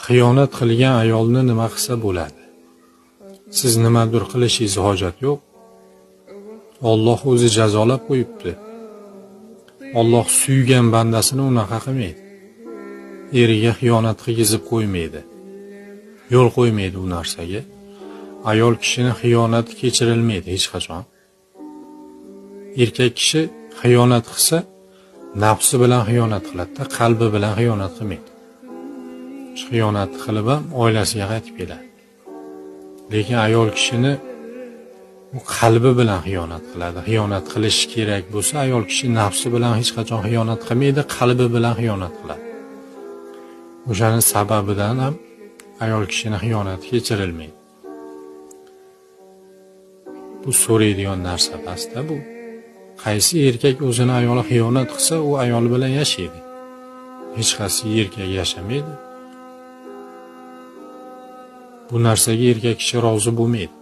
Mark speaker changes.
Speaker 1: xiyonat qilgan ayolni nima qilsa bo'ladi? Siz nimadir qilishingiz hojat yo'q. Alloh o'zi jazolab qo'yibdi. Alloh suygan bandasini unaqa qilmaydi. Eriga xiyonat qilgizib qo'ymaydi. Yo'l qo'ymaydi u narsaga. Ayol kishini xiyonati kechirilmaydi hech qachon. Erkak kishi xiyonat qilsa, nafsi bilan xiyonat qiladi, qalbi bilan xiyonat qilmaydi. Xiyonat qilib ham oilasiga qaytib keladi. Lekin ayol kishini u qalbi bilan xiyonat qiladi. Xiyonat qilish kerak bo'lsa, ayol kishi nafsi bilan hech qachon xiyonat qilmaydi, qalbi bilan xiyonat qiladi. O'shaning sababidan ham ayol kishini xiyonati kechirilmaydi. Bu so'raydigan narsa emasda bu. Qaysi erkak o'zini ayoli xiyonat qilsa, u ayol bilan yashaydi. Hech qaysi erkak yashamaydi. Bu narsaga erkak kishi rozi bo'lmaydi.